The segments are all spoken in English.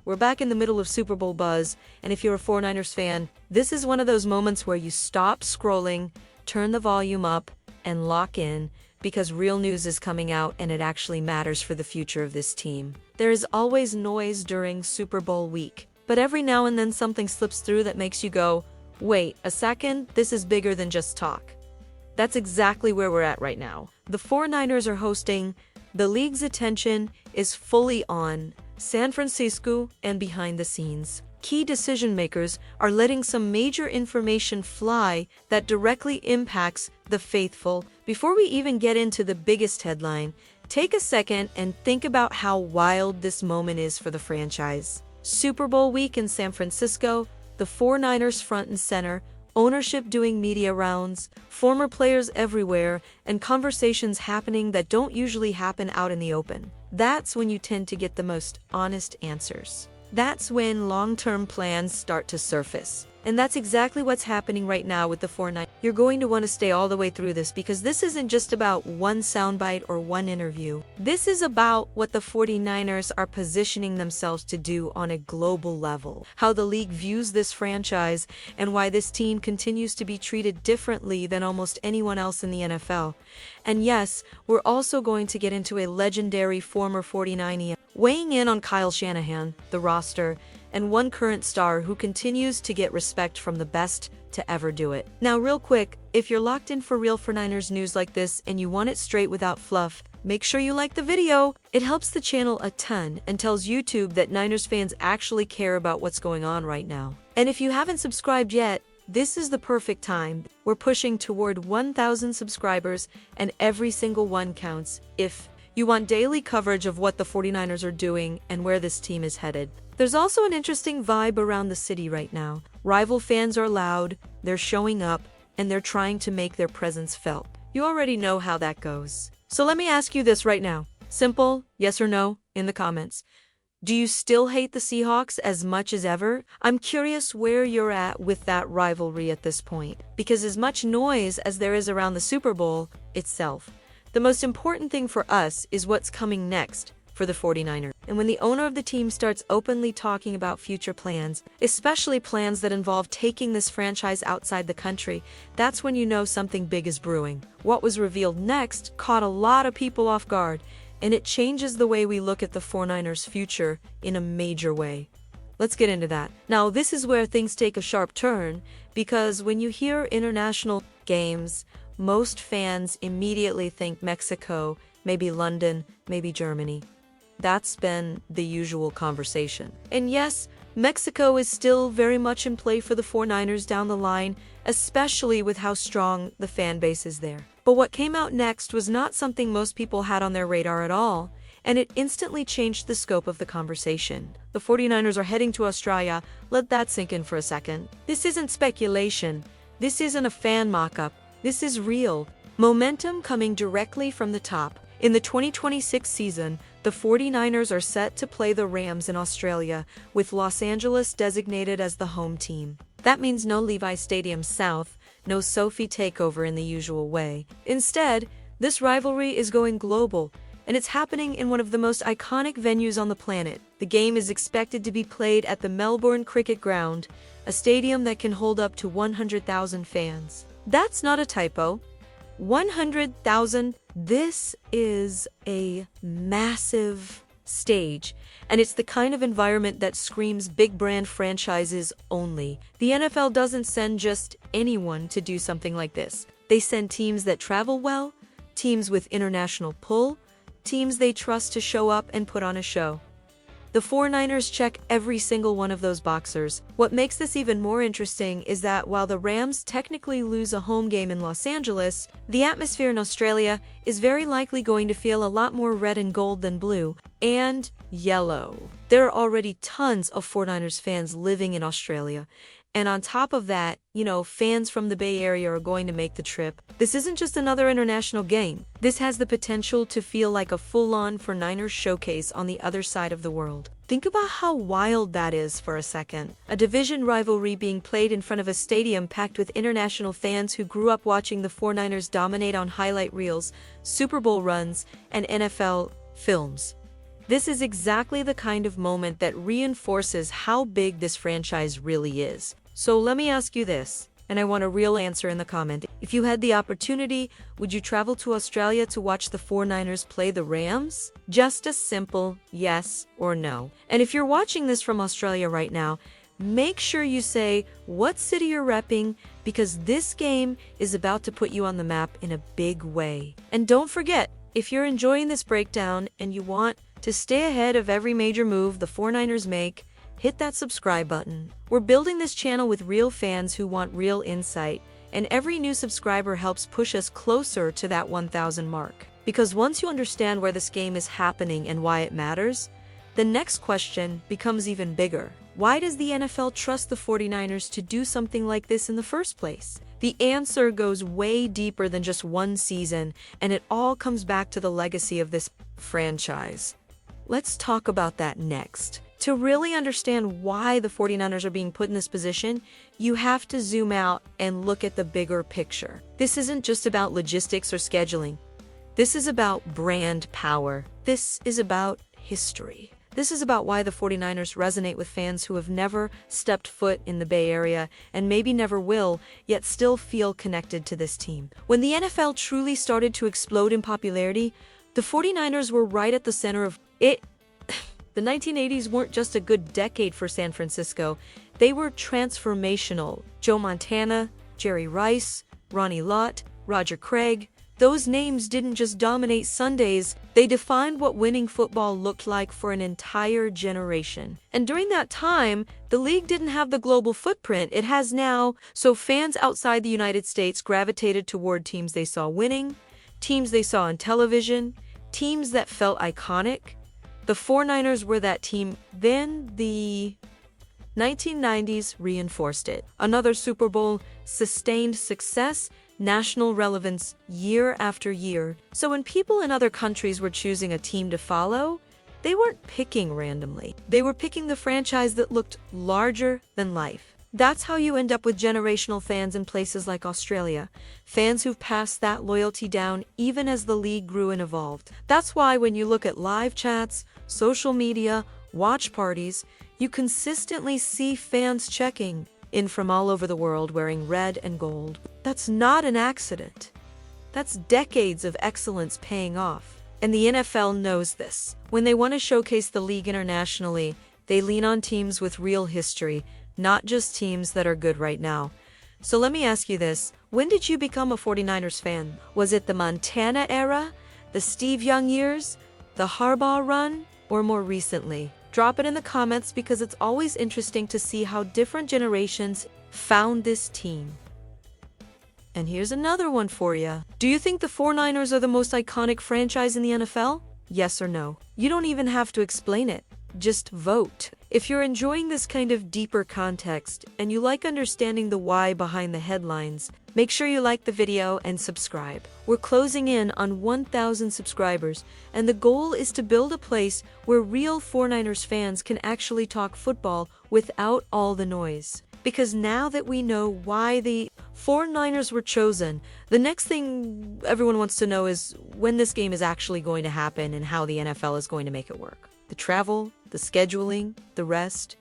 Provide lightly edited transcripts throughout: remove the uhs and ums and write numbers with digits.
We're back in the middle of Super Bowl buzz, and if you're a 49ers fan, this is one of those moments where you stop scrolling, turn the volume up, and lock in, because real news is coming out and it actually matters for the future of this team. There is always noise during Super Bowl week, but every now and then something slips through that makes you go, wait a second, this is bigger than just talk. That's exactly where we're at right now. The 49ers are hosting, the league's attention is fully on San Francisco, and behind the scenes, key decision makers are letting some major information fly that directly impacts the faithful. Before we even get into the biggest headline, take a second and think about how wild this moment is for the franchise. Super Bowl week in San Francisco, the 49ers front and center, ownership doing media rounds, former players everywhere, and conversations happening that don't usually happen out in the open. That's when you tend to get the most honest answers. That's when long-term plans start to surface. And that's exactly what's happening right now with the 49ers. You're going to want to stay all the way through this because this isn't just about one soundbite or one interview. This is about what the 49ers are positioning themselves to do on a global level, how the league views this franchise, and why this team continues to be treated differently than almost anyone else in the NFL. And yes, we're also going to get into a legendary former 49er weighing in on Kyle Shanahan, the roster, and one current star who continues to get respect from the best to ever do it. Now, real quick, if you're locked in for real 49ers news like this and you want it straight without fluff, make sure you like the video. It helps the channel a ton and tells YouTube that Niners fans actually care about what's going on right now. And if you haven't subscribed yet, this is the perfect time. We're pushing toward 1,000 subscribers, and every single one counts. If you want daily coverage of what the 49ers are doing and where this team is headed. There's also an interesting vibe around the city right now. Rival fans are loud, they're showing up, and they're trying to make their presence felt. You already know how that goes. So let me ask you this right now. Simple, yes or no, in the comments. Do you still hate the Seahawks as much as ever? I'm curious where you're at with that rivalry at this point, because as much noise as there is around the Super Bowl itself, the most important thing for us is what's coming next for the 49ers. And when the owner of the team starts openly talking about future plans, especially plans that involve taking this franchise outside the country, that's when you know something big is brewing. What was revealed next caught a lot of people off guard, and it changes the way we look at the 49ers' future in a major way. Let's get into that. Now, this is where things take a sharp turn, because when you hear international games, most fans immediately think Mexico, maybe London, maybe Germany. That's been the usual conversation. And yes, Mexico is still very much in play for the 49ers down the line, especially with how strong the fan base is there. But what came out next was not something most people had on their radar at all, and it instantly changed the scope of the conversation. The 49ers are heading to Australia. Let that sink in for a second. This isn't speculation. This isn't a fan mock-up. This is real. Momentum coming directly from the top. In the 2026 season, the 49ers are set to play the Rams in Australia, with Los Angeles designated as the home team. That means no Levi Stadium South, no Sophie takeover in the usual way. Instead, this rivalry is going global, and it's happening in one of the most iconic venues on the planet. The game is expected to be played at the Melbourne Cricket Ground, a stadium that can hold up to 100,000 fans. That's not a typo. 100,000. This is a massive stage, and it's the kind of environment that screams big brand franchises only. The NFL doesn't send just anyone to do something like this. They send teams that travel well, teams with international pull, teams they trust to show up and put on a show. The 49ers check every single one of those boxers. What makes this even more interesting is that while the Rams technically lose a home game in Los Angeles, the atmosphere in Australia is very likely going to feel a lot more red and gold than blue and yellow. There are already tons of 49ers fans living in Australia. And on top of that, fans from the Bay Area are going to make the trip. This isn't just another international game. This has the potential to feel like a full-on 49ers showcase on the other side of the world. Think about how wild that is for a second. A division rivalry being played in front of a stadium packed with international fans who grew up watching the 49ers dominate on highlight reels, Super Bowl runs, and NFL films. This is exactly the kind of moment that reinforces how big this franchise really is. So let me ask you this, and I want a real answer in the comment. If you had the opportunity, would you travel to Australia to watch the 49ers play the Rams? Just a simple yes or no. And if you're watching this from Australia right now, make sure you say what city you're repping, because this game is about to put you on the map in a big way. And don't forget, if you're enjoying this breakdown and you want to stay ahead of every major move the 49ers make, hit that subscribe button. We're building this channel with real fans who want real insight, and every new subscriber helps push us closer to that 1,000 mark. Because once you understand where this game is happening and why it matters, the next question becomes even bigger. Why does the NFL trust the 49ers to do something like this in the first place? The answer goes way deeper than just one season, and it all comes back to the legacy of this franchise. Let's talk about that next. To really understand why the 49ers are being put in this position, you have to zoom out and look at the bigger picture. This isn't just about logistics or scheduling. This is about brand power. This is about history. This is about why the 49ers resonate with fans who have never stepped foot in the Bay Area and maybe never will, yet still feel connected to this team. When the NFL truly started to explode in popularity, the 49ers were right at the center of it. The 1980s weren't just a good decade for San Francisco, they were transformational. Joe Montana, Jerry Rice, Ronnie Lott, Roger Craig, those names didn't just dominate Sundays, they defined what winning football looked like for an entire generation. And during that time, the league didn't have the global footprint it has now, so fans outside the United States gravitated toward teams they saw winning, teams they saw on television, teams that felt iconic. The 49ers were that team. Then the 1990s reinforced it. Another Super Bowl, sustained success, national relevance year after year. So when people in other countries were choosing a team to follow, they weren't picking randomly. They were picking the franchise that looked larger than life. That's how you end up with generational fans in places like Australia, fans who've passed that loyalty down even as the league grew and evolved. That's why when you look at live chats, social media, watch parties, you consistently see fans checking in from all over the world wearing red and gold. That's not an accident. That's decades of excellence paying off. And the NFL knows this. When they want to showcase the league internationally, they lean on teams with real history, not just teams that are good right now. So let me ask you this. When did you become a 49ers fan? Was it the Montana era, the Steve Young years, the Harbaugh run, or more recently? Drop it in the comments because it's always interesting to see how different generations found this team. And here's another one for you. Do you think the 49ers are the most iconic franchise in the NFL? Yes or no? You don't even have to explain it. Just vote. If you're enjoying this kind of deeper context and you like understanding the why behind the headlines, make sure you like the video and subscribe. We're closing in on 1,000 subscribers, and the goal is to build a place where real 49ers fans can actually talk football without all the noise. Because now that we know why the 49ers were chosen, the next thing everyone wants to know is when this game is actually going to happen and how the NFL is going to make it work. The travel, the scheduling, the rest,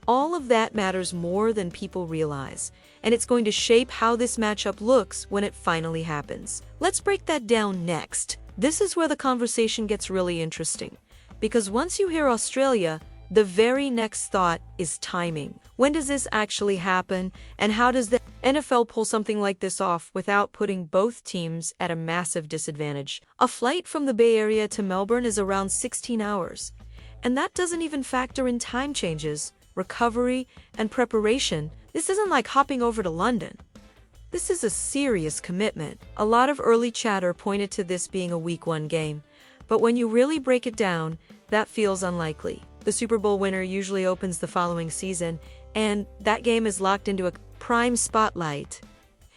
all of that matters more than people realize, and it's going to shape how this matchup looks when it finally happens. Let's break that down next. This is where the conversation gets really interesting, because once you hear Australia, the very next thought is timing. When does this actually happen, and how does the NFL pull something like this off without putting both teams at a massive disadvantage? A flight from the Bay Area to Melbourne is around 16 hours. And that doesn't even factor in time changes, recovery, and preparation. This isn't like hopping over to London. This is a serious commitment. A lot of early chatter pointed to this being a Week 1 game, but when you really break it down, that feels unlikely. The Super Bowl winner usually opens the following season, and that game is locked into a prime spotlight.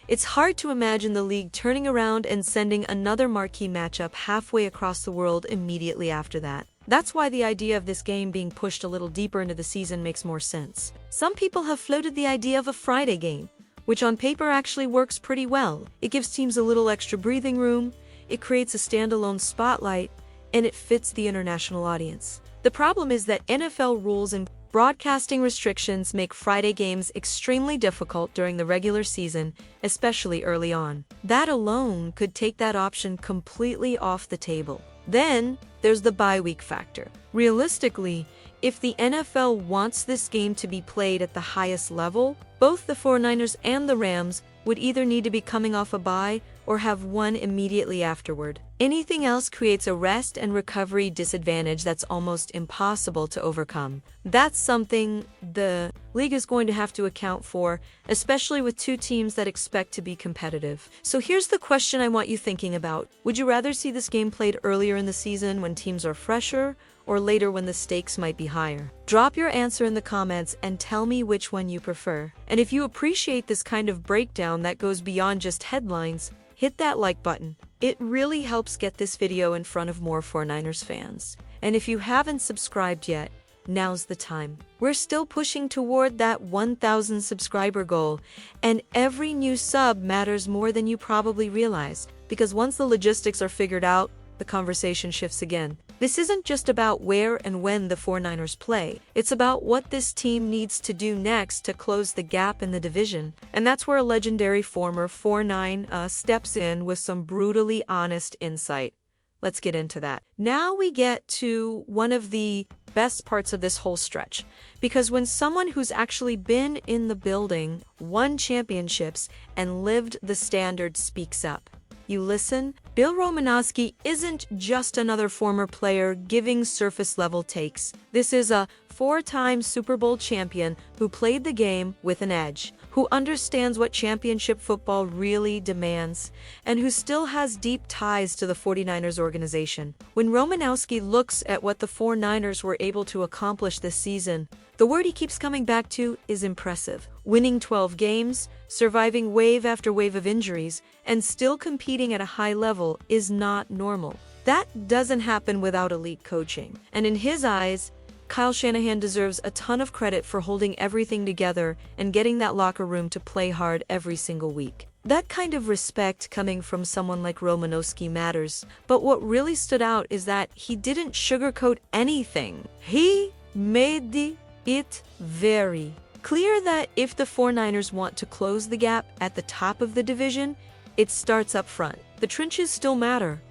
It's hard to imagine the league turning around and sending another marquee matchup halfway across the world immediately after that. That's why the idea of this game being pushed a little deeper into the season makes more sense. Some people have floated the idea of a Friday game, which on paper actually works pretty well. It gives teams a little extra breathing room, it creates a standalone spotlight, and it fits the international audience. The problem is that NFL rules and broadcasting restrictions make Friday games extremely difficult during the regular season, especially early on. That alone could take that option completely off the table. Then, there's the bye week factor. Realistically, if the NFL wants this game to be played at the highest level, both the 49ers and the Rams would either need to be coming off a bye or have one immediately afterward. Anything else creates a rest and recovery disadvantage that's almost impossible to overcome. That's something the league is going to have to account for, especially with two teams that expect to be competitive. So here's the question I want you thinking about. Would you rather see this game played earlier in the season when teams are fresher, or later when the stakes might be higher? Drop your answer in the comments and tell me which one you prefer. And if you appreciate this kind of breakdown that goes beyond just headlines, hit that like button. It really helps get this video in front of more 49ers fans. And if you haven't subscribed yet, now's the time. We're still pushing toward that 1,000 subscriber goal, and every new sub matters more than you probably realized, because once the logistics are figured out, the conversation shifts again. This isn't just about where and when the 49ers play. It's about what this team needs to do next to close the gap in the division. And that's where a legendary former 4-9 steps in with some brutally honest insight. Let's get into that. Now we get to one of the best parts of this whole stretch. Because when someone who's actually been in the building, won championships, and lived the standard speaks up, you listen. Bill Romanowski isn't just another former player giving surface-level takes. This is a four-time Super Bowl champion who played the game with an edge, who understands what championship football really demands, and who still has deep ties to the 49ers organization. When Romanowski looks at what the 49ers were able to accomplish this season, the word he keeps coming back to is impressive. Winning 12 games, surviving wave after wave of injuries, and still competing at a high level is not normal. That doesn't happen without elite coaching. And in his eyes, Kyle Shanahan deserves a ton of credit for holding everything together and getting that locker room to play hard every single week. That kind of respect coming from someone like Romanowski matters. But what really stood out is that he didn't sugarcoat anything. He made it very clear that if the 49ers want to close the gap at the top of the division, it starts up front. The trenches still matter.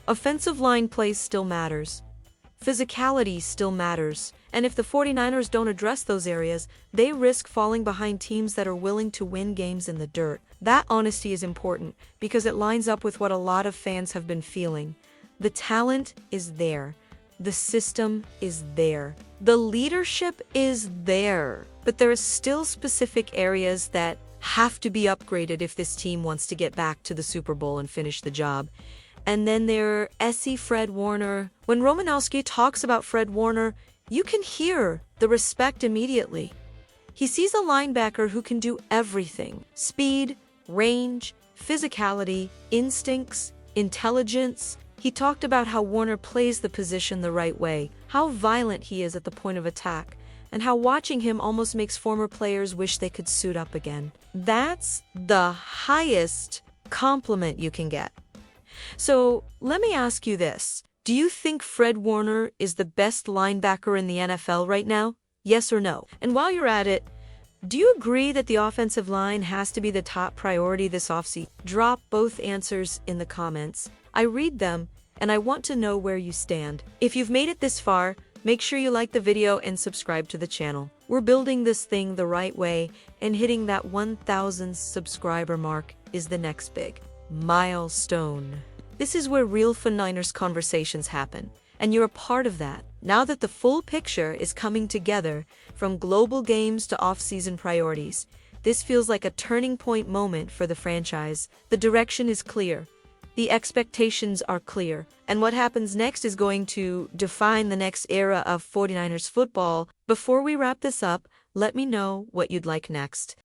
Offensive line play still matters. Physicality still matters. And if the 49ers don't address those areas, they risk falling behind teams that are willing to win games in the dirt. That honesty is important because it lines up with what a lot of fans have been feeling. The talent is there. The system is there. The leadership is there. But there are still specific areas that have to be upgraded if this team wants to get back to the Super Bowl and finish the job. And then there are Fred Warner. When Romanowski talks about Fred Warner, you can hear the respect immediately. He sees a linebacker who can do everything: speed, range, physicality, instincts, intelligence. He talked about how Warner plays the position the right way, how violent he is at the point of attack, and how watching him almost makes former players wish they could suit up again. That's the highest compliment you can get. So let me ask you this. Do you think Fred Warner is the best linebacker in the NFL right now? Yes or no? And while you're at it, do you agree that the offensive line has to be the top priority this offseason? Drop both answers in the comments. I read them, and I want to know where you stand. If you've made it this far, make sure you like the video and subscribe to the channel. We're building this thing the right way, and hitting that 1,000 subscriber mark is the next big milestone. This is where real 49ers conversations happen, and you're a part of that. Now that the full picture is coming together, from global games to off-season priorities, this feels like a turning point moment for the franchise. The direction is clear. The expectations are clear, and what happens next is going to define the next era of 49ers football. Before we wrap this up, let me know what you'd like next.